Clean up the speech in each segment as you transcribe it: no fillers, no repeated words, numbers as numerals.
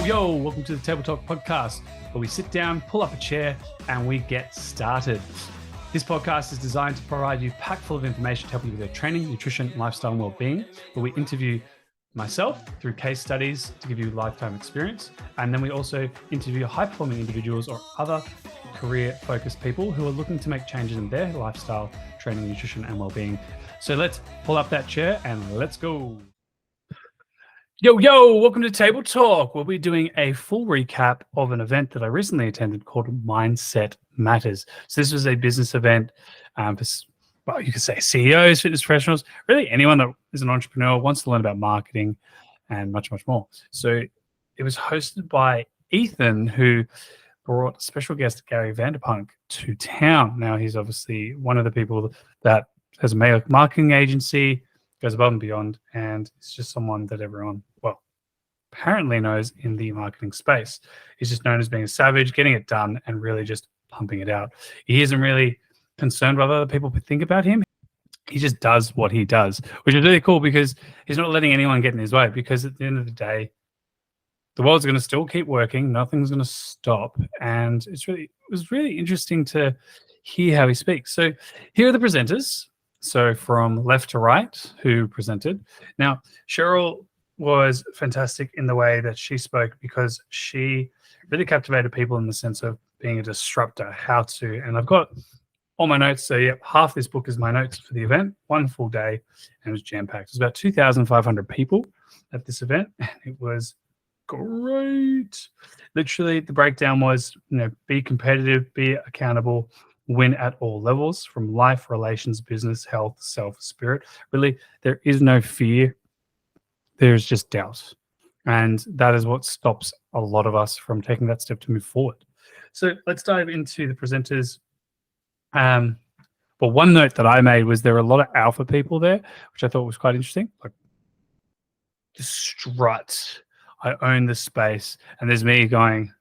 Yo, welcome to the Table Talk podcast, where we sit down, pull up a chair, and we get started. This podcast is designed to provide you packed full of information to help you with your training, nutrition, lifestyle, and well-being, where we interview myself through case studies to give you lifetime experience. And then we also interview high-performing individuals or other career-focused people who are looking to make changes in their lifestyle, training, nutrition, and well-being. So let's pull up that chair and let's go. Yo, welcome to Table Talk. We'll be doing a full recap of an event that I recently attended called Mindset Matters. So this was a business event for, well, you could say CEOs, fitness professionals, really anyone that is an entrepreneur, wants to learn about marketing and much, much more. So it was hosted by Ethan, who brought special guest Gary Vanderpunk to town. Now, he's obviously one of the people that has a marketing agency, goes above and beyond, and it's just someone that everyone, well, apparently knows in the marketing space. He's just known as being a savage, getting it done, and really just pumping it out. He isn't really concerned what other people think about him. He just does what he does, which is really cool because he's not letting anyone get in his way, because at the end of the day, the world's going to still keep working. Nothing's going to stop. And it was really interesting to hear how he speaks. So here are the presenters. So from left to right, who presented. Now, Cheryl was fantastic in the way that she spoke, because she really captivated people in the sense of being a disruptor, and I've got all my notes. So yeah, half this book is my notes for the event, one full day, and it was jam-packed. It was about 2,500 people at this event, and it was great. Literally, the breakdown was, be competitive, be accountable, win at all levels, from life, relations, business, health, self, spirit. Really, there is no fear. There's just doubt. And that is what stops a lot of us from taking that step to move forward. So let's dive into the presenters. Well, one note that I made was there were a lot of alpha people there, which I thought was quite interesting. Like, the strut. I own the space. And there's me going,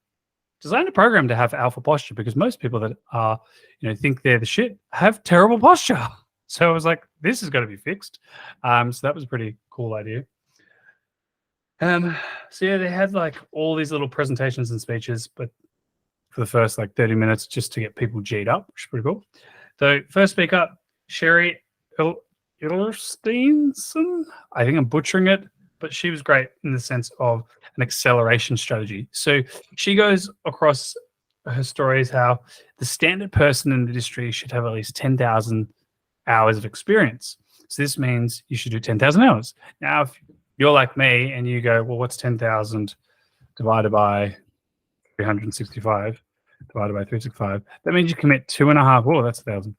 design a program to have alpha posture, because most people that are, think they're the shit have terrible posture. So I was like, this has got to be fixed. So that was a pretty cool idea. So yeah, they had like all these little presentations and speeches, but for the first 30 minutes just to get people G'd up, which is pretty cool. So first speaker, Sherry Illersteinson. I think I'm butchering it, but she was great in the sense of an acceleration strategy. So she goes across her stories how the standard person in the industry should have at least 10,000 hours of experience. So this means you should do 10,000 hours. Now, if you're like me and you go, well, what's 10,000 divided by 365 divided by 365? That means you commit 2.5. Oh, that's 1,000.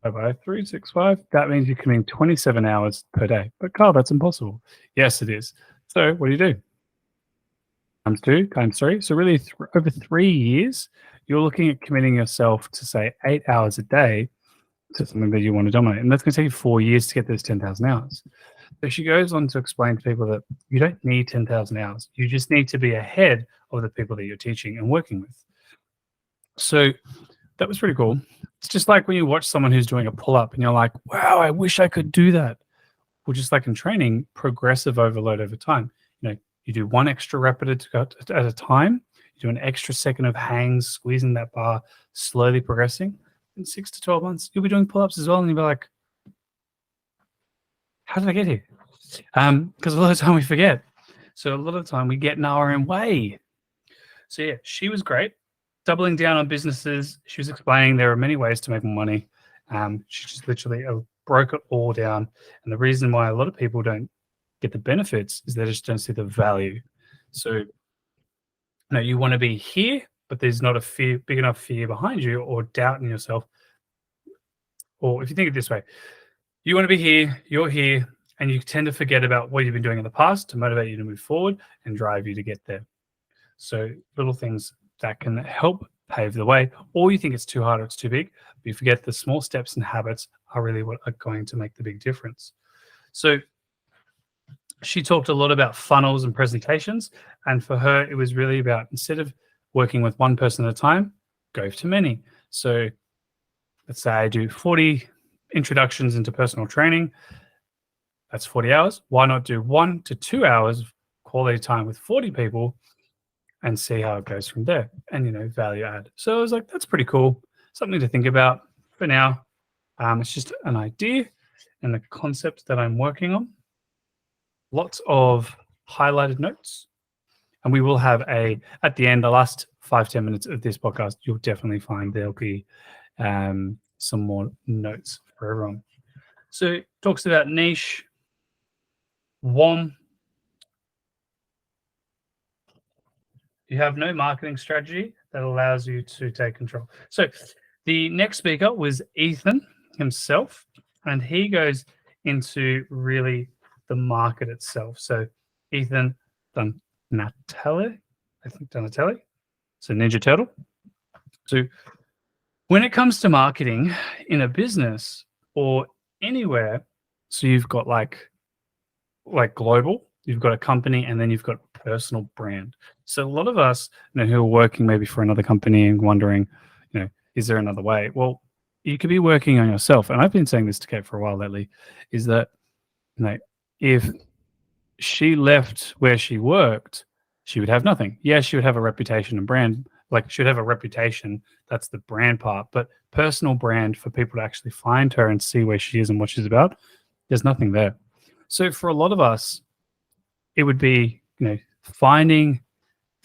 By 365, that means you're committing 27 hours per day. But Carl, that's impossible. Yes, it is. So what do? Times 2, times 3. So really over 3 years, you're looking at committing yourself to, say, 8 hours a day to something that you want to dominate. And that's going to take you 4 years to get those 10,000 hours. So she goes on to explain to people that you don't need 10,000 hours. You just need to be ahead of the people that you're teaching and working with. So that was pretty cool. It's just like when you watch someone who's doing a pull-up and you're like, wow, I wish I could do that. Well, just like in training, progressive overload over time. You do one extra rep at a time. You do an extra second of hangs, squeezing that bar, slowly progressing. In 6 to 12 months, you'll be doing pull-ups as well. And you'll be like, how did I get here? Because a lot of the time we forget. So a lot of the time we get in our own way. So yeah, she was great. Doubling down on businesses. She was explaining there are many ways to make more money. She just literally broke it all down. And the reason why a lot of people don't get the benefits is they just don't see the value. So you want to be here, but there's not a big enough fear behind you, or doubt in yourself. Or if you think of it this way, you want to be here, you're here, and you tend to forget about what you've been doing in the past to motivate you to move forward and drive you to get there. So little things that can help pave the way, or you think it's too hard or it's too big, but you forget the small steps and habits are really what are going to make the big difference. So she talked a lot about funnels and presentations, and for her, it was really about, instead of working with one person at a time, go to many. So let's say I do 40 introductions into personal training. That's 40 hours. Why not do 1 to 2 hours of quality time with 40 people and see how it goes from there, and value add. So I was like, that's pretty cool, something to think about for now. It's just an idea and a concept that I'm working on. Lots of highlighted notes, and we will have at the end, the last 5-10 minutes of this podcast, you'll definitely find there'll be some more notes for everyone. So it talks about niche, one. You have no marketing strategy that allows you to take control. So the next speaker was Ethan himself, and he goes into really the market itself. So Ethan Donatelli, so Ninja Turtle. So when it comes to marketing in a business or anywhere, so you've got like global, you've got a company, and then you've got personal brand. So a lot of us, who are working maybe for another company and wondering, is there another way? Well, you could be working on yourself. And I've been saying this to Kate for a while lately, is that, if she left where she worked, she would have nothing. Yeah, she would have a reputation and brand. Like, she would have a reputation. That's the brand part. But personal brand for people to actually find her and see where she is and what she's about, there's nothing there. So for a lot of us, it would be, finding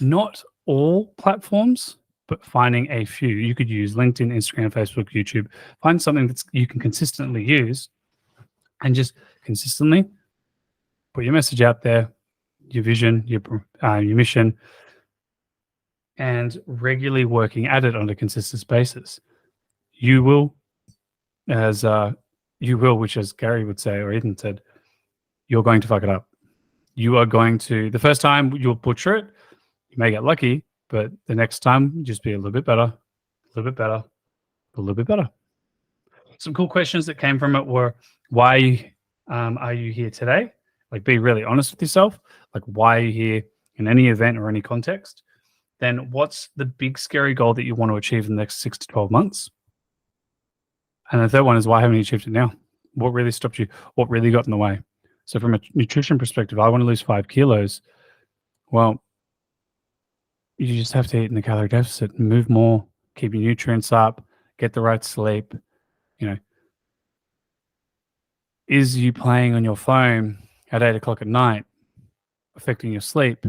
not all platforms, but finding a few. You could use LinkedIn, Instagram, Facebook, YouTube. Find something that you can consistently use, and just consistently put your message out there, your vision, your mission, and regularly working at it on a consistent basis. You will, which as Gary would say, or Ethan said, you're going to fuck it up. You are going to, the first time you'll butcher it, you may get lucky, but the next time just be a little bit better, a little bit better, a little bit better. Some cool questions that came from it were, why are you here today? Like, be really honest with yourself. Like, why are you here in any event or any context? Then what's the big scary goal that you want to achieve in the next 6 to 12 months? And the third one is, why haven't you achieved it now? What really stopped you? What really got in the way? So from a nutrition perspective, I want to lose 5 kilos. Well, you just have to eat in a calorie deficit, move more, keep your nutrients up, get the right sleep. Is you playing on your phone at 8 o'clock at night affecting your sleep?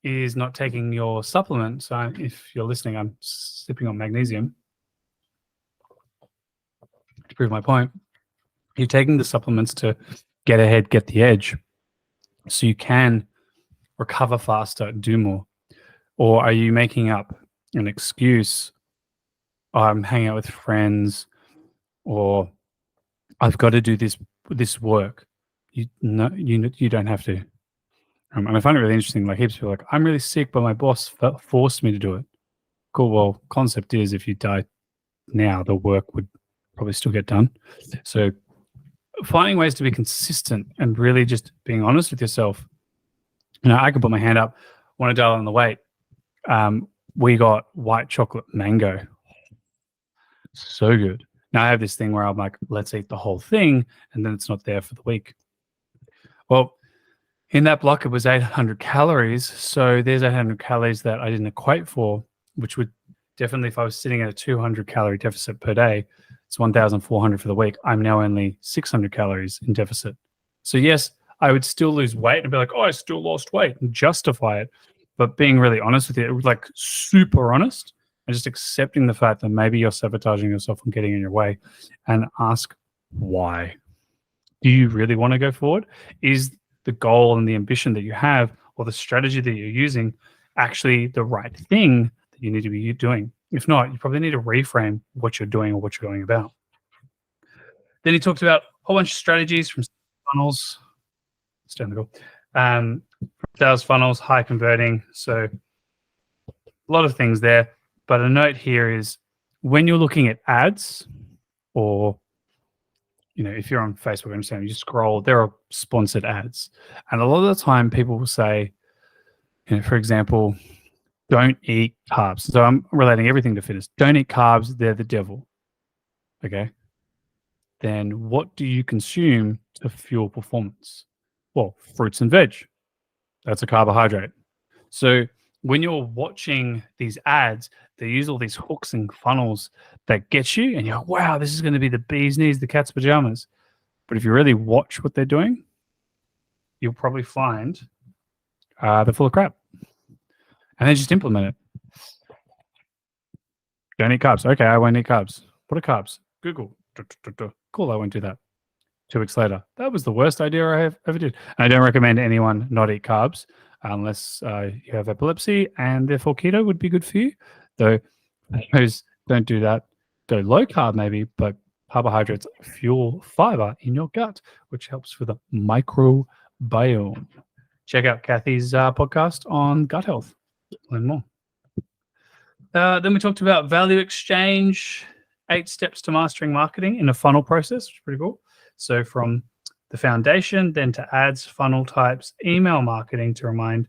Is not taking your supplements. So if you're listening, I'm sipping on magnesium to prove my point. You're taking the supplements to get ahead, get the edge, so you can recover faster, do more. Or are you making up an excuse? I'm hanging out with friends, or I've got to do this work. You don't have to. And I find it really interesting. Like, heaps of people are like, I'm really sick, but my boss forced me to do it. Cool. Well, concept is, if you die now, the work would probably still get done. So finding ways to be consistent and really just being honest with yourself. I can put my hand up, want to dial on the weight. We got white chocolate mango. So good. Now I have this thing where I'm like, let's eat the whole thing, and then it's not there for the week. Well, in that block, it was 800 calories. So there's 800 calories that I didn't equate for, which would definitely, if I was sitting at a 200 calorie deficit per day, it's 1,400 for the week. I'm now only 600 calories in deficit. So yes, I would still lose weight and be like, oh, I still lost weight, and justify it. But being really honest with you, like super honest, and just accepting the fact that maybe you're sabotaging yourself from getting in your way, and ask why. Do you really want to go forward? Is the goal and the ambition that you have, or the strategy that you're using, actually the right thing that you need to be doing? If not, you probably need to reframe what you're doing or what you're going about. Then he talked about a whole bunch of strategies from funnels. It's down the goal. From sales funnels, high converting. So a lot of things there. But a note here is, when you're looking at ads, or if you're on Facebook, understand, you scroll, there are sponsored ads. And a lot of the time people will say, for example, don't eat carbs. So I'm relating everything to fitness. Don't eat carbs, they're the devil. Okay. Then what do you consume to fuel performance? Well, fruits and veg. That's a carbohydrate. So when you're watching these ads, they use all these hooks and funnels that get you, and you're like, wow, this is going to be the bee's knees, the cat's pajamas. But if you really watch what they're doing, you'll probably find they're full of crap. And then just implement it. Don't eat carbs. Okay, I won't eat carbs. What are carbs? Google. Cool, I won't do that. 2 weeks later, that was the worst idea I have ever did. And I don't recommend anyone not eat carbs unless you have epilepsy, and therefore keto would be good for you. Though those don't do that. Go low carb maybe, but carbohydrates fuel fiber in your gut, which helps with the microbiome. Check out Kathy's podcast on gut health. Learn more. Then we talked about value exchange, 8 steps to mastering marketing in a funnel process, which is pretty cool. So from the foundation, then to ads, funnel types, email marketing to remind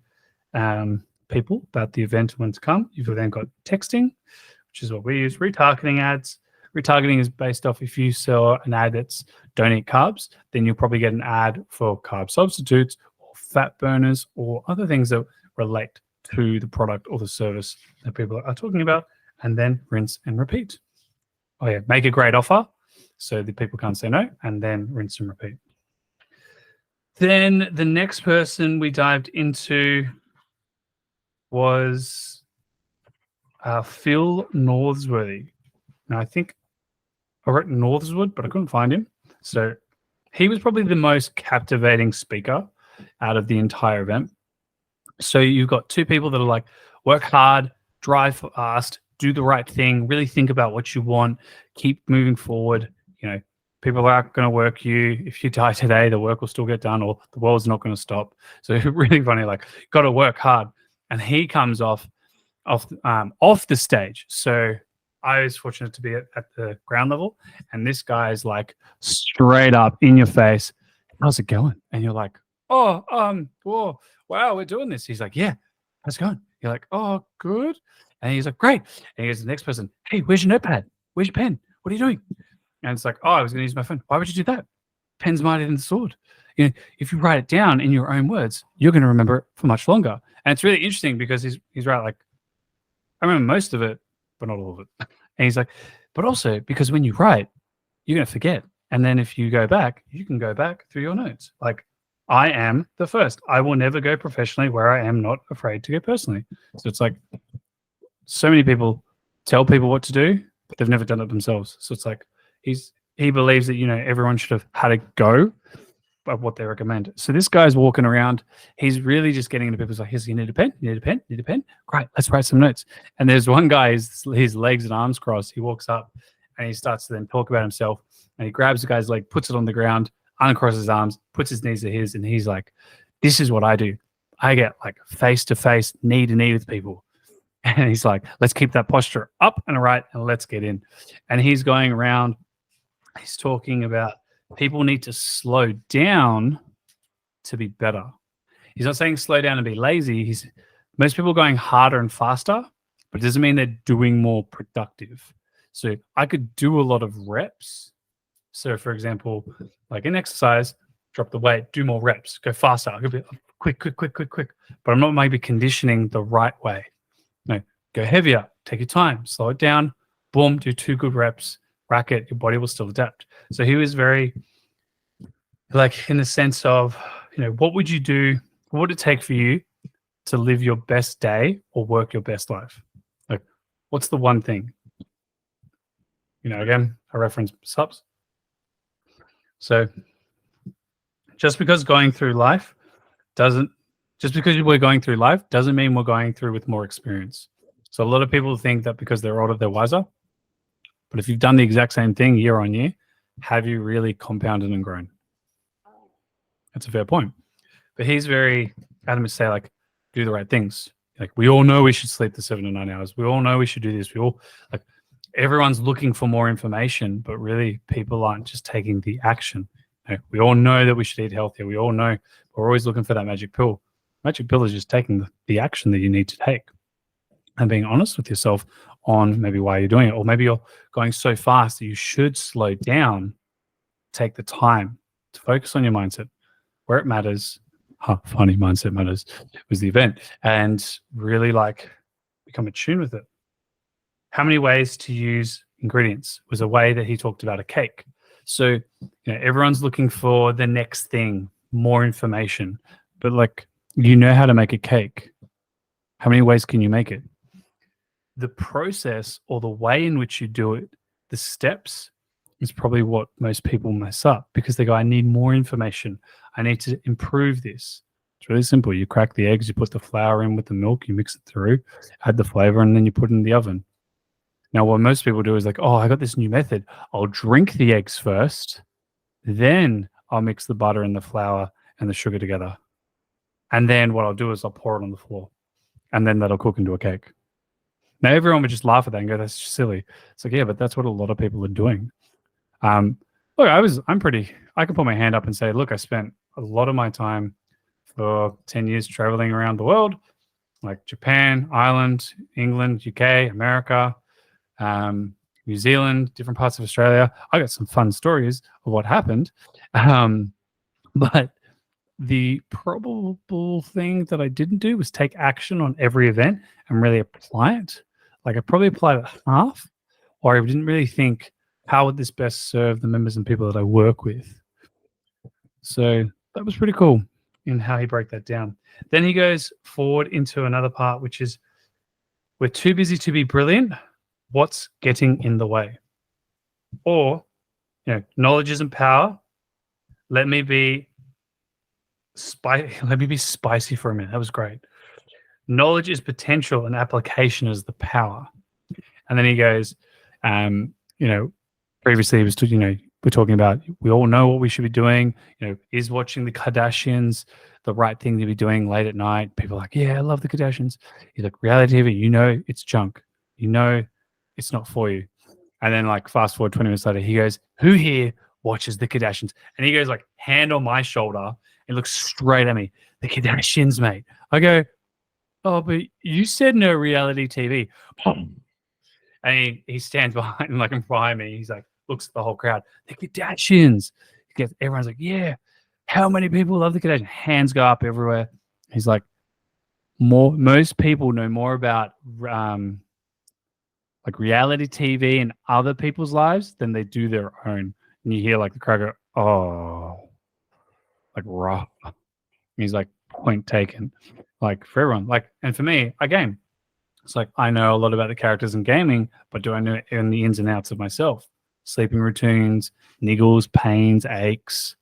people about the event and when to come. You've then got texting, which is what we use, retargeting ads. Retargeting is based off if you sell an ad that's don't eat carbs, then you'll probably get an ad for carb substitutes or fat burners or other things that relate to the product or the service that people are talking about, and then rinse and repeat. Oh yeah, make a great offer so that people can't say no, and then rinse and repeat. Then the next person we dived into was Phil Northsworthy. Now I think I wrote Northswood, but I couldn't find him. So he was probably the most captivating speaker out of the entire event. So you've got 2 people that are like, work hard, drive fast, do the right thing, really think about what you want, keep moving forward. You know, people aren't going to work you. If you die today, the work will still get done, or the world's not going to stop. So really funny, like, got to work hard. And he comes off the stage. So I was fortunate to be at the ground level, and this guy is like straight up in your face. How's it going? And you're like, oh, whoa, wow, we're doing this. He's like, yeah, how's it going? You're like, oh, good. And he's like, great. And he goes to the next person, hey, where's your notepad? Where's your pen? What are you doing? And it's like, oh, I was going to use my phone. Why would you do that? Pen's mightier than the sword. You know, if you write it down in your own words, you're going to remember it for much longer. And it's really interesting because he's right. Like, I remember most of it, but not all of it. And he's like, but also because when you write, you're going to forget. And then if you go back, you can go back through your notes. Like, I am the first. I will never go professionally where I am not afraid to go personally. So it's like, so many people tell people what to do, but they've never done it themselves. So it's like, he believes that, you know, everyone should have had a go of what they recommend. So this guy's walking around. He's really just getting into people's like, you need a pen? You need a pen? You need a pen? Great, let's write some notes. And there's one guy, his legs and arms crossed. He walks up and he starts to then talk about himself. And he grabs the guy's leg, puts it on the ground, uncrosses his arms, puts his knees to his, and he's like, this is what I do. I get like face to face, knee to knee with people. And he's like, let's keep that posture up and right and let's get in. And he's going around, he's talking about people need to slow down to be better. He's not saying slow down and be lazy. Most people are going harder and faster, but it doesn't mean they're doing more productive. So I could do a lot of reps. So for example, like in exercise, drop the weight, do more reps, go faster. I could be quick. But I'm not maybe conditioning the right way. No, go heavier, take your time, slow it down, boom, do 2 good reps, rack it, your body will still adapt. So he was very like in the sense of, you know, what would you do? What would it take for you to live your best day or work your best life? Like, what's the one thing? You know, again, I reference subs. So just because we're going through life doesn't mean we're going through with more experience. So a lot of people think that because they're older, they're wiser. But if you've done the exact same thing year on year, have you really compounded and grown? That's a fair point. But he's very adamant to say, like, do the right things. Like, we all know we should sleep the 7 to 9 hours. We all know we should do this. Everyone's looking for more information, but really people aren't just taking the action. You know, we all know that we should eat healthier. We all know, but we're always looking for that magic pill. Magic pill is just taking the action that you need to take and being honest with yourself on maybe why you're doing it. Or maybe you're going so fast that you should slow down, take the time to focus on your mindset, where it matters, funny, Mindset Matters was the event, and really like become attuned with it. How many ways to use ingredients was a way that he talked about a cake. So, everyone's looking for the next thing, more information, but like, how to make a cake. How many ways can you make it? The process or the way in which you do it, the steps, is probably what most people mess up because they go, I need more information. I need to improve this. It's really simple. You crack the eggs, you put the flour in with the milk, you mix it through, add the flavor, and then you put it in the oven. Now, what most people do is like, oh, I got this new method. I'll drink the eggs first, then I'll mix the butter and the flour and the sugar together. And then what I'll do is I'll pour it on the floor, and then that'll cook into a cake. Now, everyone would just laugh at that and go, that's just silly. It's like, yeah, but that's what a lot of people are doing. Look, I can put my hand up and say, look, I spent a lot of my time for 10 years traveling around the world, like Japan, Ireland, England, UK, America, New Zealand, different parts of Australia. I got some fun stories of what happened. But the probable thing that I didn't do was take action on every event and really apply it. Like I probably applied it half, or I didn't really think, how would this best serve the members and people that I work with? So that was pretty cool in how he broke that down. Then he goes forward into another part, which is, we're too busy to be brilliant. What's getting in the way? Or, knowledge isn't power. Let me be spicy for a minute. That was great. Knowledge is potential and application is the power. And then he goes, previously he was, we're talking about, we all know what we should be doing. Is watching the Kardashians the right thing to be doing late at night? People are like, yeah, I love the Kardashians. He's like, reality TV, it's junk. It's not for you. And then like fast forward 20 minutes later, he goes, who here watches the Kardashians? And he goes like hand on my shoulder and looks straight at me. The Kardashians, mate. I go, oh, but you said no reality TV. And he stands behind me. He's like, looks at the whole crowd. The Kardashians. Everyone's like, yeah. How many people love the Kardashians? Hands go up everywhere. He's like, most people know more about like reality TV and other people's lives than they do their own. And you hear like the crowd go, oh, like rough. And he's like, point taken. Like for everyone. Like, and for me, I game. It's like, I know a lot about the characters in gaming, but do I know in the ins and outs of myself? Sleeping routines, niggles, pains, aches.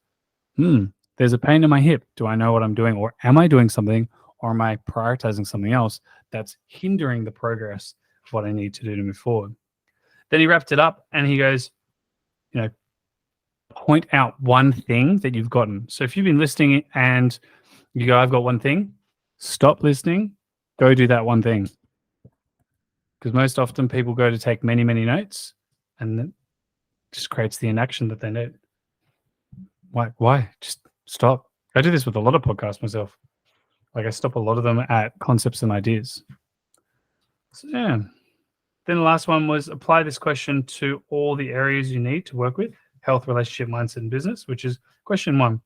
There's a pain in my hip. Do I know what I'm doing? Or am I doing something? Or am I prioritizing something else that's hindering the progress of what I need to do to move forward? Then he wrapped it up and he goes, point out one thing that you've gotten. So if you've been listening and you go, I've got one thing, stop listening, go do that one thing. Because most often people go to take many, many notes and it just creates the inaction that they need. Why? Just stop. I do this with a lot of podcasts myself. Like I stop a lot of them at concepts and ideas. So yeah. Then the last one was apply this question to all the areas you need to work with: health, relationship, mindset, and business, which is question one.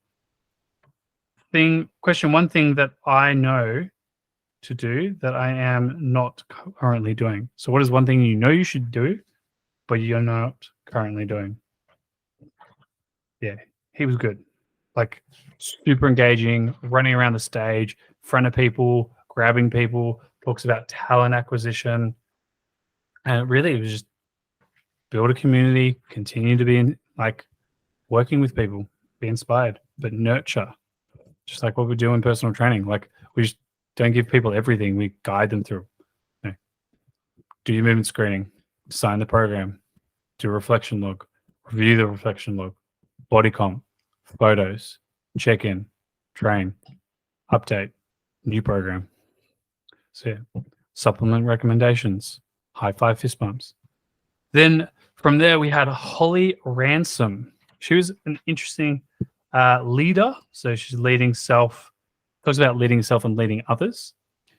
Question one thing that I know to do that I am not currently doing. So what is one thing you should do, but you're not currently doing? Yeah, he was good. Like super engaging, running around the stage, in front of people, grabbing people, talks about talent acquisition. And really it was just build a community, continue to be working with people, be inspired, but nurture. Just like what we do in personal training. Like we just don't give people everything. We guide them through. Do your movement screening, sign the program, do a reflection log, review the reflection log, body comp, photos, check in, train, update, new program. So yeah, supplement recommendations, high five fist bumps. Then from there we had Holly Ransom. She was an interesting leader. So she's talks about leading self and leading others.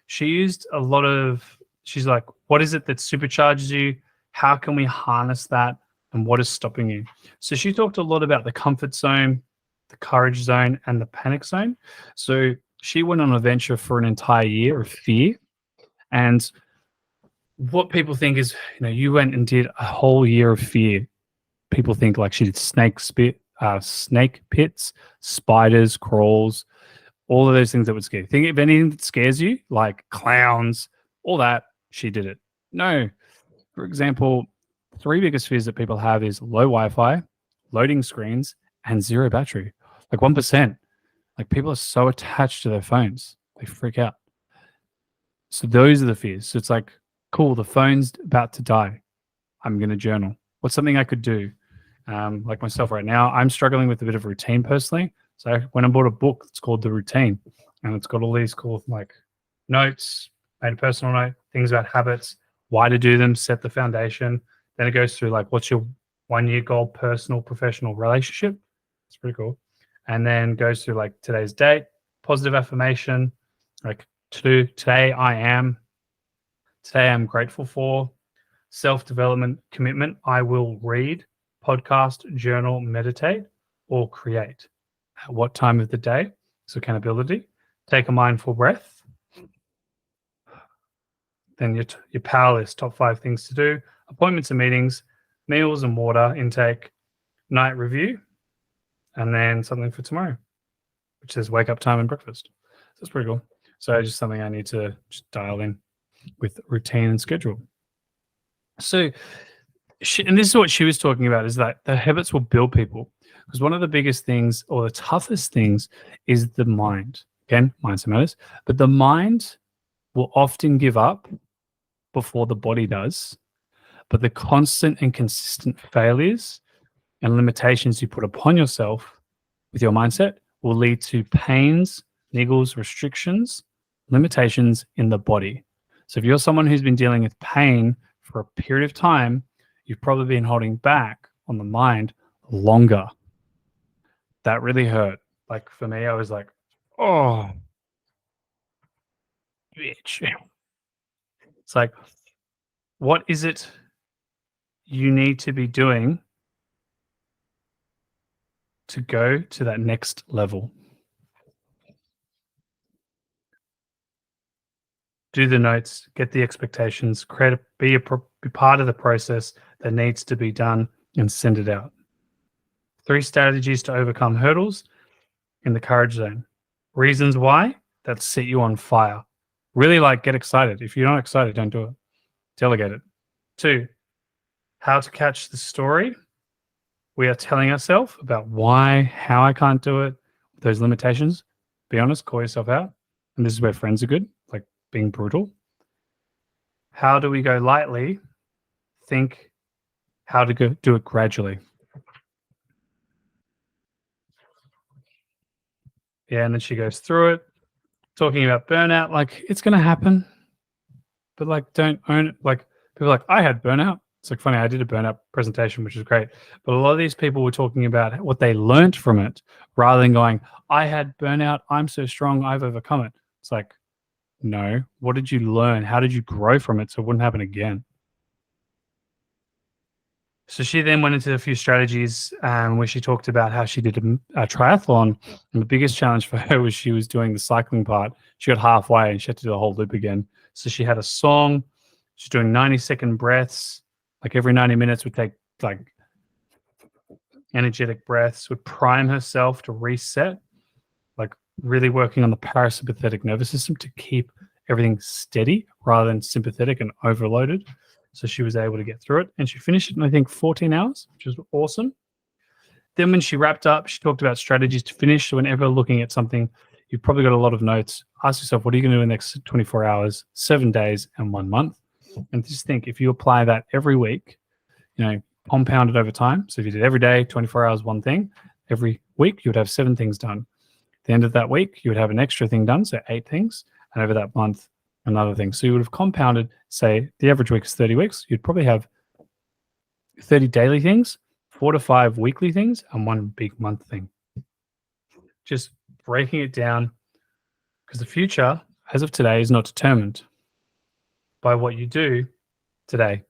She used a lot of, she's like, what is it that supercharges you? How can we harness that? And what is stopping you? So she talked a lot about the comfort zone, the courage zone, and the panic zone. So she went on a venture for an entire year of fear. And what people think is, you went and did a whole year of fear. People think like she did snake pits, spiders, crawls, all of those things that would scare you. Think if anything that scares you, like clowns, all that, she did it. No. For example, 3 biggest fears that people have is low Wi-Fi, loading screens, and zero battery. Like 1%. Like people are so attached to their phones, they freak out. So those are the fears. So it's like, cool, the phone's about to die. I'm going to journal. What's something I could do? Like myself right now, I'm struggling with a bit of routine personally. So I went and bought a book that's called The Routine, and it's got all these cool like notes, made a personal note, things about habits, why to do them, set the foundation. Then it goes through like what's your 1-year goal, personal, professional, relationship. It's pretty cool. And then goes through like today's date, positive affirmation, like today I'm grateful for, self-development, commitment, I will read, podcast, journal, meditate, or create. At what time of the day? So accountability. Take a mindful breath. Then your power list, top 5 things to do, appointments and meetings, meals and water intake, night review, and then something for tomorrow, which says wake up time and breakfast. So that's pretty cool. So just something I need to just dial in with routine and schedule. So, and this is what she was talking about, is that the habits will build people. Because one of the biggest things or the toughest things is the mind. Again, mindset matters. But the mind will often give up before the body does. But the constant and consistent failures and limitations you put upon yourself with your mindset will lead to pains, niggles, restrictions, limitations in the body. So if you're someone who's been dealing with pain for a period of time, you've probably been holding back on the mind longer. That really hurt. Like for me, I was like, oh, bitch. It's like, what is it you need to be doing to go to that next level? Do the notes, get the expectations, be part of the process that needs to be done, and send it out. 3 strategies to overcome hurdles in the courage zone. Reasons why that set you on fire. Really like get excited. If you're not excited, don't do it. Delegate it. 2, how to catch the story. We are telling ourselves about why, how I can't do it, those limitations. Be honest, call yourself out. And this is where friends are good, like being brutal. How do we go lightly? Think how to do it gradually. Yeah, and then she goes through it, talking about burnout. Like, it's going to happen, but like, don't own it. Like, people are like, I had burnout. It's like funny, I did a burnout presentation, which is great. But a lot of these people were talking about what they learned from it rather than going, I had burnout. I'm so strong. I've overcome it. It's like, no, what did you learn? How did you grow from it so it wouldn't happen again? So she then went into a few strategies where she talked about how she did a triathlon. And the biggest challenge for her was she was doing the cycling part. She got halfway and she had to do the whole loop again. So she had a song. She's doing 90-second breaths. Like every 90 minutes would take like energetic breaths, would prime herself to reset, like really working on the parasympathetic nervous system to keep everything steady rather than sympathetic and overloaded. So she was able to get through it, and she finished it in, I think, 14 hours, which is awesome. Then when she wrapped up, she talked about strategies to finish. So whenever looking at something, you've probably got a lot of notes. Ask yourself, what are you going to do in the next 24 hours, 7 days, and 1 month? And just think, if you apply that every week, compound it over time. So if you did every day, 24 hours, one thing, every week, you would have 7 things done. At the end of that week, you would have an extra thing done, so 8 things. And over that month, another thing. So you would have compounded, say, the average week is 30 weeks. You'd probably have 30 daily things, 4 to 5 weekly things, and 1 big month thing. Just breaking it down, because the future, as of today, is not determined by what you do today.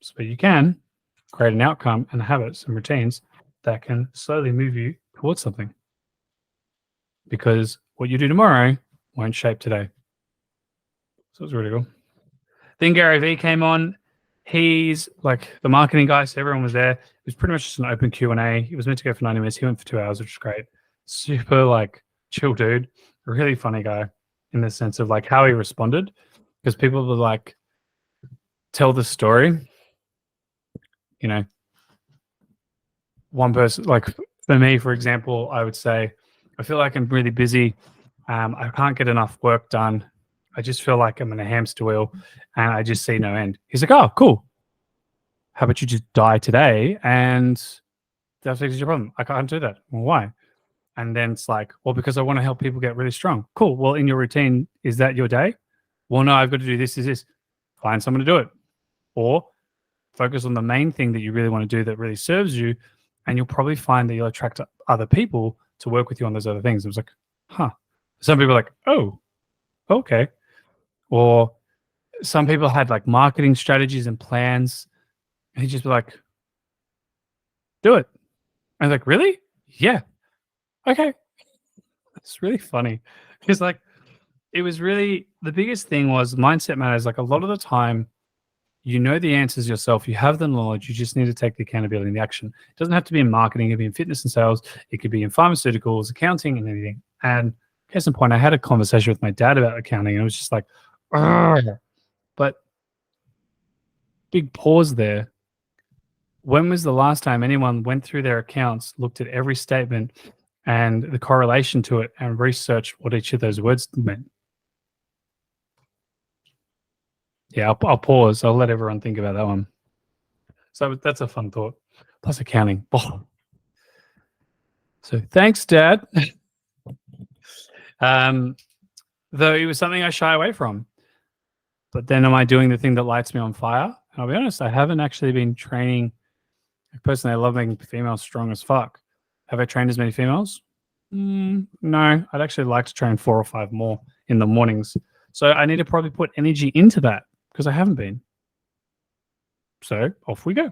So you can create an outcome and habits and routines that can slowly move you towards something. Because what you do tomorrow won't shape today. So it's really cool. Then Gary Vee came on. He's like the marketing guy, so everyone was there. It was pretty much just an open Q&A. He was meant to go for 90 minutes. He went for 2 hours, which is great. Super like chill dude, really funny guy in the sense of like how he responded, because people were like tell the story. You know, one person, like for me, for example, I would say, I feel like I'm really busy. I can't get enough work done. I just feel like I'm in a hamster wheel and I just see no end. He's like, oh, cool. How about you just die today and that fixes your problem? I can't do that. Well, why? And then it's like, well, because I want to help people get really strong. Cool. Well, in your routine, is that your day? Well, no, I've got to do this. Find someone to do it. Or focus on the main thing that you really want to do that really serves you. And you'll probably find that you'll attract other people to work with you on those other things. It was like, huh. Some people are like, oh, okay. Or some people had like marketing strategies and plans. And he'd just be like, do it. I was like, really? Yeah. Okay. It's really funny. Because like, it was really, the biggest thing was mindset matters. Like a lot of the time, you know the answers yourself. You have the knowledge. You just need to take the accountability and the action. It doesn't have to be in marketing. It could be in fitness and sales. It could be in pharmaceuticals, accounting, and anything. And case in point, I had a conversation with my dad about accounting, and it was just like, "Argh." But big pause there. When was the last time anyone went through their accounts, looked at every statement and the correlation to it, and researched what each of those words meant? Yeah, I'll pause. I'll let everyone think about that one. So that's a fun thought. Plus accounting. Oh. So thanks, Dad. Though it was something I shy away from. But then am I doing the thing that lights me on fire? And I'll be honest, I haven't actually been training. Personally, I love making females strong as fuck. Have I trained as many females? No, I'd actually like to train 4 or 5 more in the mornings. So I need to probably put energy into that because I haven't been. So off we go.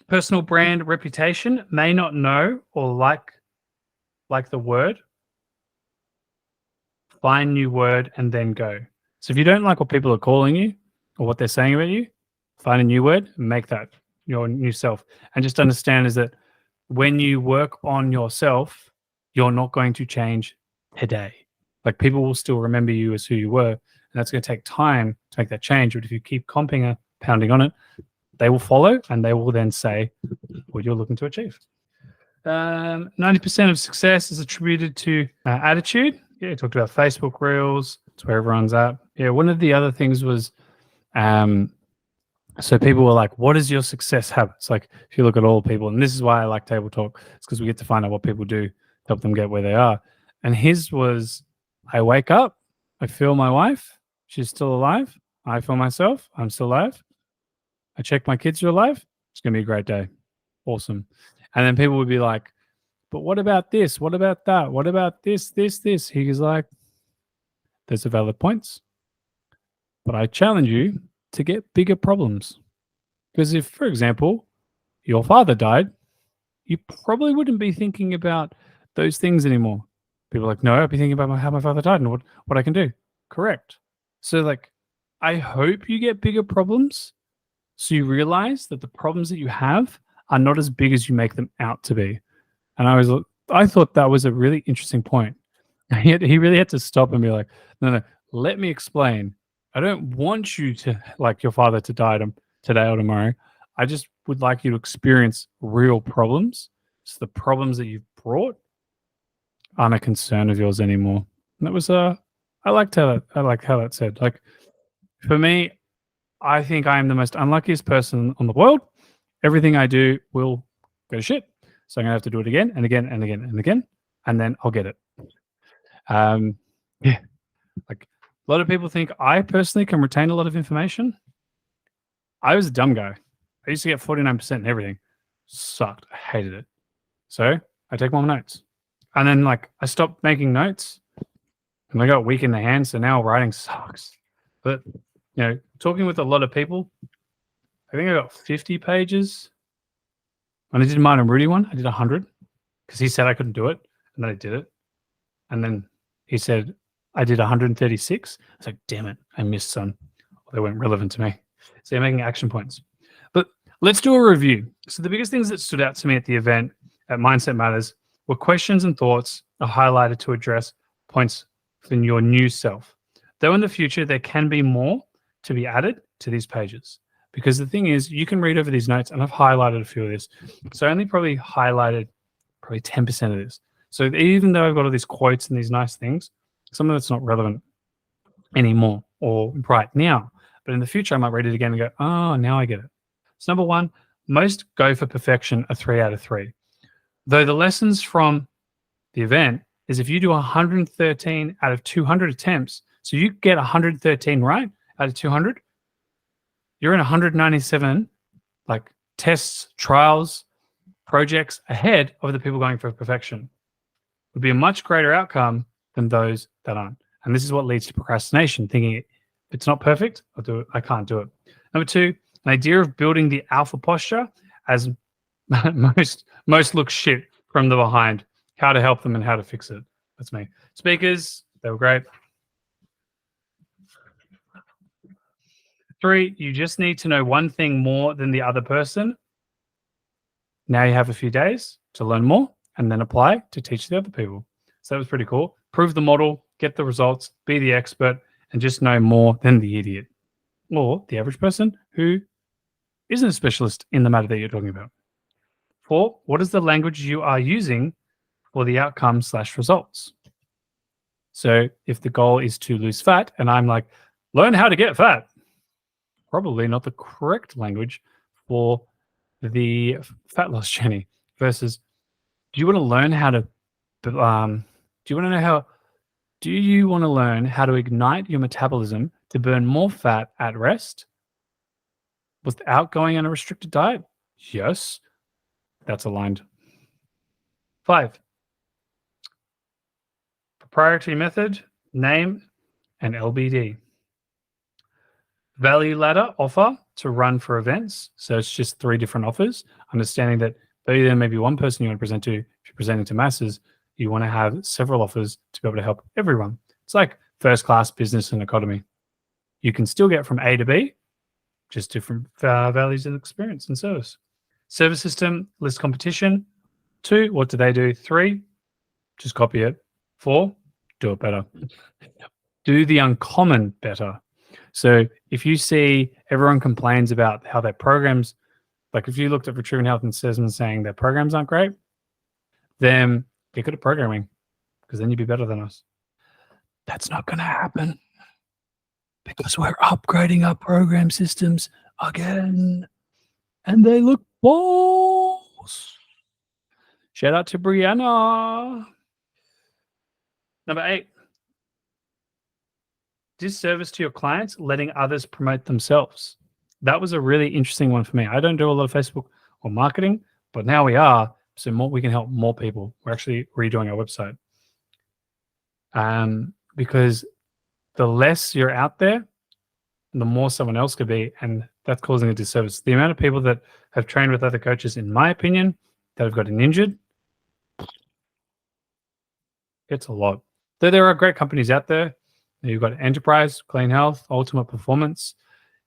Personal brand reputation, may not know or like the word. Find new word and then go. So if you don't like what people are calling you or what they're saying about you, find a new word and make that your new self. And just understand is that when you work on yourself, you're not going to change today. Like people will still remember you as who you were. And that's going to take time to make that change. But if you keep pounding on it, they will follow and they will then say what you're looking to achieve. 90% of success is attributed to attitude. Yeah, I talked about Facebook Reels. It's where everyone's at. Yeah, one of the other things was, so people were like, what is your success habits? Like if you look at all people, and this is why I like Table Talk, it's because we get to find out what people do to help them get where they are. And his was, I wake up, I feel my wife, she's still alive. I feel myself, I'm still alive. I check my kids are alive. It's going to be a great day. Awesome. And then people would be like, but what about this? What about that? What about this? He was like, there's a valid points. But I challenge you to get bigger problems. Because if, for example, your father died, you probably wouldn't be thinking about those things anymore. People are like, no, I'd be thinking about how my father died and what I can do. Correct. So like, I hope you get bigger problems so you realize that the problems that you have are not as big as you make them out to be. And I thought that was a really interesting point. He really had to stop and be like, no, let me explain. I don't want you to like your father to die today or tomorrow. I just would like you to experience real problems. So the problems that you've brought aren't a concern of yours anymore. And that was I liked how that said. Like for me, I think I am the most unluckiest person on the world. Everything I do will go to shit. So I'm gonna have to do it again and again and again and again, and then I'll get it. Yeah, like a lot of people think I personally can retain a lot of information. I was a dumb guy. I used to get 49% in everything. Sucked. I hated it. So I take more notes, and then like I stopped making notes, and I got weak in the hands. So now writing sucks. But you know, talking with a lot of people, I think I got 50 pages When I did mine and Rudy one, I did 100 because he said I couldn't do it, and then I did it. And then he said I did 136. I was like, damn it, I missed some. They weren't relevant to me. So you're making action points. But let's do a review. So the biggest things that stood out to me at the event at Mindset Matters were questions and thoughts are highlighted to address points from your new self. Though in the future, there can be more to be added to these pages. Because the thing is, you can read over these notes, and I've highlighted a few of this. So I only probably highlighted 10% of this. So even though I've got all these quotes and these nice things, some of it's not relevant anymore or right now. But in the future, I might read it again and go, oh, now I get it. So number one, most go for perfection a 3 out of 3. Though the lessons from the event is if you do 113 out of 200 attempts, so you get 113 right out of 200, you're in 197 like tests, trials, projects ahead of the people going for perfection. It would be a much greater outcome than those that aren't. And this is what leads to procrastination, thinking if it's not perfect, I'll do it. I can't do it. Number two, an idea of building the alpha posture as most look shit from the behind, how to help them and how to fix it. That's me. Speakers, they were great. 3, you just need to know one thing more than the other person. Now you have a few days to learn more and then apply to teach the other people. So that was pretty cool. Prove the model, get the results, be the expert, and just know more than the idiot or the average person who isn't a specialist in the matter that you're talking about. 4, what is the language you are using for the outcome/results? So if the goal is to lose fat and I'm like, learn how to get fat, probably not the correct language for the fat loss journey versus do you want to learn how to do you want to learn how to ignite your metabolism to burn more fat at rest without going on a restricted diet? Yes, that's aligned. 5, proprietary method, name, and LBD. Value ladder offer to run for events. So it's just 3 different offers. Understanding that though there may be one person you want to present to, if you're presenting to masses, you want to have several offers to be able to help everyone. It's like first class, business, and economy. You can still get from A to B, just different values and experience and service. Service system, list competition. 2, what do they do? 3, just copy it. 4, do it better. Do the uncommon better. So if you see everyone complains about how their programs, like if you looked at Vitruvian Health and Assessment saying their programs aren't great, then get good at programming because then you'd be better than us. That's not going to happen because we're upgrading our program systems again and they look balls. Shout out to Brianna. Number 8. Disservice to your clients, letting others promote themselves. That was a really interesting one for me. I don't do a lot of Facebook or marketing, but now we are, so we can help more people. We're actually redoing our website. Because the less you're out there, the more someone else could be, and that's causing a disservice. The amount of people that have trained with other coaches, in my opinion, that have gotten injured, it's a lot. Though there are great companies out there. You've got Enterprise, Clean Health, Ultimate Performance,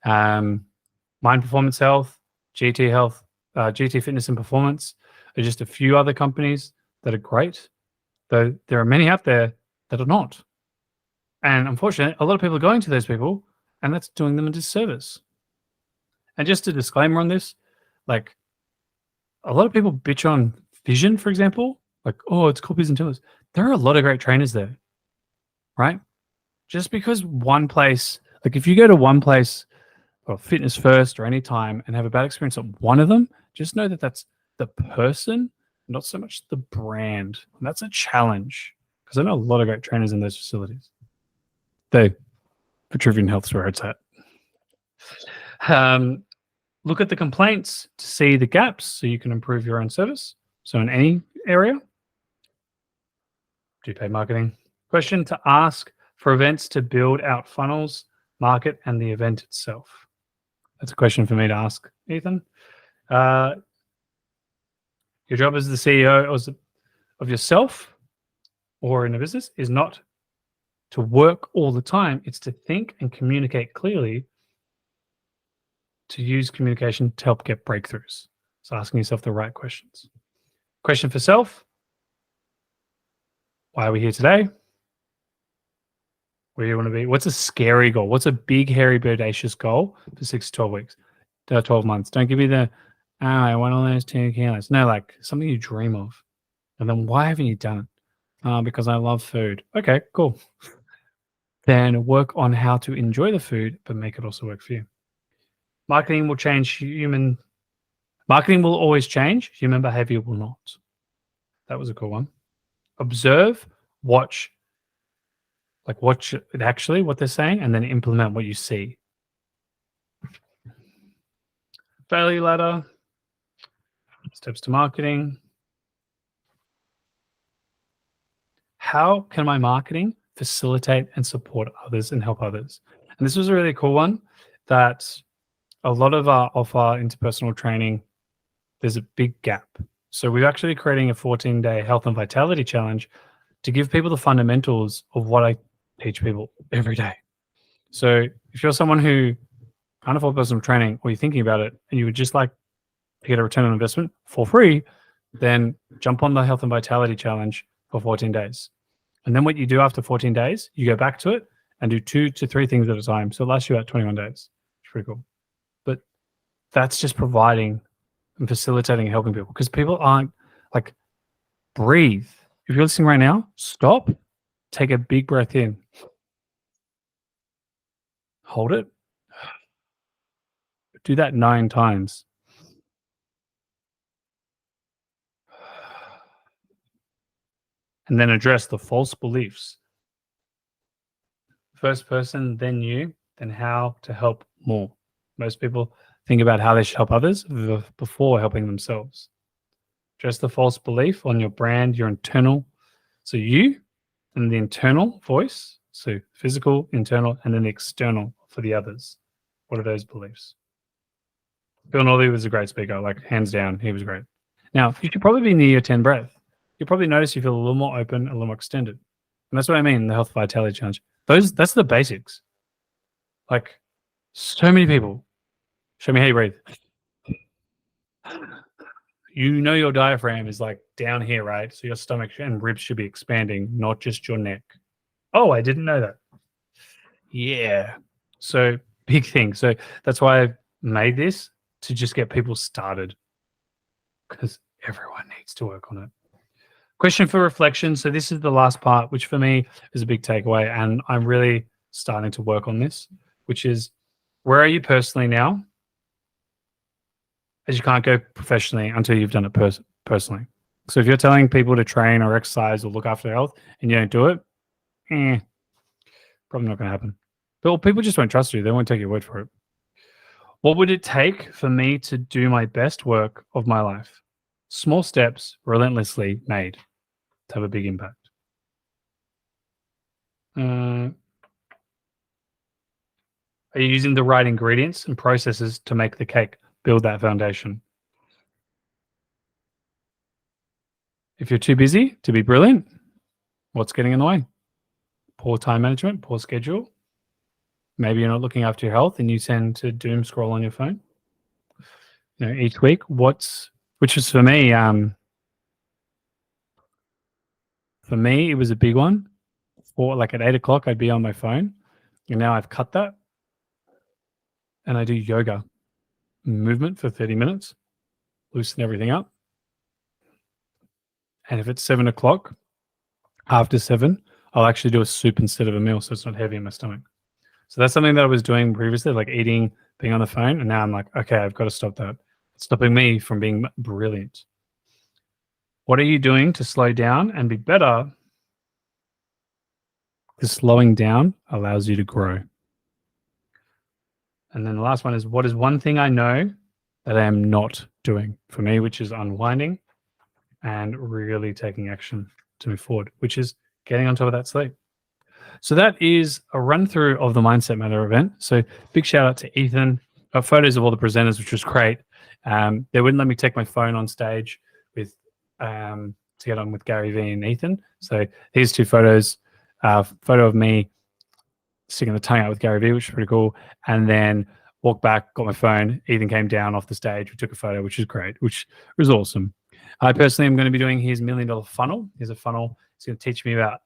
Mind Performance Health, GT Health, GT Fitness and Performance. There's just a few other companies that are great, though there are many out there that are not. And unfortunately, a lot of people are going to those people, and that's doing them a disservice. And just a disclaimer on this, like a lot of people bitch on Vision, for example, like, oh, it's copies and tillers. There are a lot of great trainers there, right? Just because one place, like if you go to one place or Fitness First or any time and have a bad experience at one of them, just know that that's the person, not so much the brand. And that's a challenge because I know a lot of great trainers in those facilities. Vitruvian Health's where it's at. Look at the complaints to see the gaps so you can improve your own service. So in any area, do paid marketing. Question to ask for events to build out funnels, market, and the event itself. That's a question for me to ask, Ethan. Your job as the CEO of yourself or in a business is not to work all the time. It's to think and communicate clearly, to use communication to help get breakthroughs. So asking yourself the right questions. Question for self. Why are we here today? Where do you want to be? What's a scary goal? What's a big, hairy, bodacious goal for 6 to 12 weeks, 12 months? Don't give me the, I want to lose 10 kilos. No, like something you dream of. And then why haven't you done it? Because I love food. Okay, cool. Then work on how to enjoy the food, but make it also work for you. Marketing will always change. Human behavior will not. That was a cool one. Observe, watch it actually, what they're saying, and then implement what you see. Failure ladder, steps to marketing. How can my marketing facilitate and support others and help others? And this was a really cool one that a lot of our interpersonal training, there's a big gap. So we're actually creating a 14-day health and vitality challenge to give people the fundamentals of what I teach people every day. So if you're someone who can't afford personal training, or you're thinking about it and you would just like to get a return on investment for free, then jump on the health and vitality challenge for 14 days. And then what you do after 14 days, you go back to it and do 2 to 3 things at a time. So it lasts you about 21 days. It's pretty cool. But that's just providing and facilitating and helping people, because people aren't like, breathe. If you're listening right now, stop, take a big breath in, hold it, do that 9 times. And then address the false beliefs. First person, then you, then how to help more. Most people think about how they should help others before helping themselves. Address the false belief on your brand, your internal. So you and the internal voice. So physical, internal, and then the external for the others. What are those beliefs? Bill Norley was a great speaker, like hands down, he was great. Now, you should probably be near your 10 breath. You'll probably notice you feel a little more open, a little more extended. And that's what I mean, the Health Vitality Challenge. That's the basics. Like, so many people, show me how you breathe. You know your diaphragm is like down here, right? So your stomach and ribs should be expanding, not just your neck. Oh, I didn't know that. Yeah. So big thing. So that's why I've made this, to just get people started, because everyone needs to work on it. Question for reflection. So this is the last part, which for me is a big takeaway, and I'm really starting to work on this, which is, where are you personally now? As you can't go professionally until you've done it personally. So if you're telling people to train or exercise or look after their health and you don't do it, probably not going to happen. But people just won't trust you. They won't take your word for it. What would it take for me to do my best work of my life? Small steps relentlessly made to have a big impact. Are you using the right ingredients and processes to make the cake? Build that foundation. If you're too busy to be brilliant, what's getting in the way? Poor time management, poor schedule. Maybe you're not looking after your health and you tend to doom scroll on your phone. You know, each week, which is for me, it was a big one. For like at 8 o'clock, I'd be on my phone, and now I've cut that, and I do yoga, movement for 30 minutes, loosen everything up. And if it's 7 o'clock, after 7, I'll actually do a soup instead of a meal, so it's not heavy in my stomach. So that's something that I was doing previously, like eating, being on the phone, and now I'm like, okay, I've got to stop that. It's stopping me from being brilliant. What are you doing to slow down and be better? Because slowing down allows you to grow. And then the last one is, what is one thing I know that I am not doing for me, which is unwinding and really taking action to move forward, which is getting on top of that sleep. So that is a run through of the Mindset Matter event. So big shout out to Ethan. Got photos of all the presenters, which was great. They wouldn't let me take my phone on stage with to get on with Gary Vee and Ethan. So here's 2 photos. Photo of me sticking the tongue out with Gary Vee, which is pretty cool. And then walked back, got my phone. Ethan came down off the stage. We took a photo, which is great, which was awesome. I personally am going to be doing his $1 Million Funnel. Here's a funnel. He's going to teach me about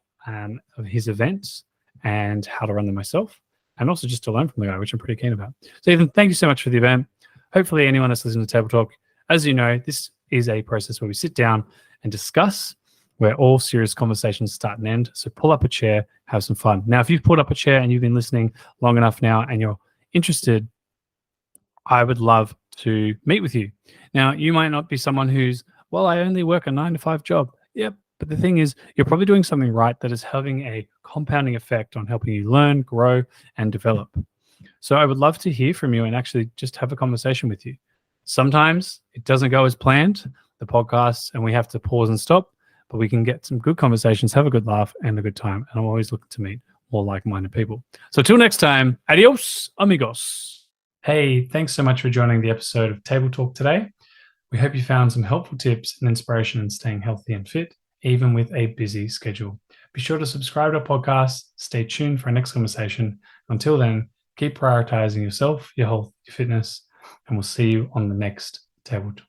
his events and how to run them myself, and also just to learn from the guy, which I'm pretty keen about. So Ethan, thank you so much for the event. Hopefully anyone that's listening to Table Talk, as you know, this is a process where we sit down and discuss, where all serious conversations start and end. So pull up a chair, have some fun. Now, if you've pulled up a chair and you've been listening long enough now and you're interested, I would love to meet with you. Now, you might not be someone who's, well, I only work a 9-to-5 job. Yep. But the thing is, you're probably doing something right that is having a compounding effect on helping you learn, grow, and develop. So I would love to hear from you and actually just have a conversation with you. Sometimes it doesn't go as planned, the podcast, and we have to pause and stop, but we can get some good conversations, have a good laugh, and a good time. And I'm always looking to meet more like-minded people. So till next time, adios, amigos. Hey, thanks so much for joining the episode of Table Talk today. We hope you found some helpful tips and inspiration in staying healthy and fit, even with a busy schedule. Be sure to subscribe to our podcast. Stay tuned for our next conversation. Until then, keep prioritizing yourself, your health, your fitness, and we'll see you on the next Table Talk.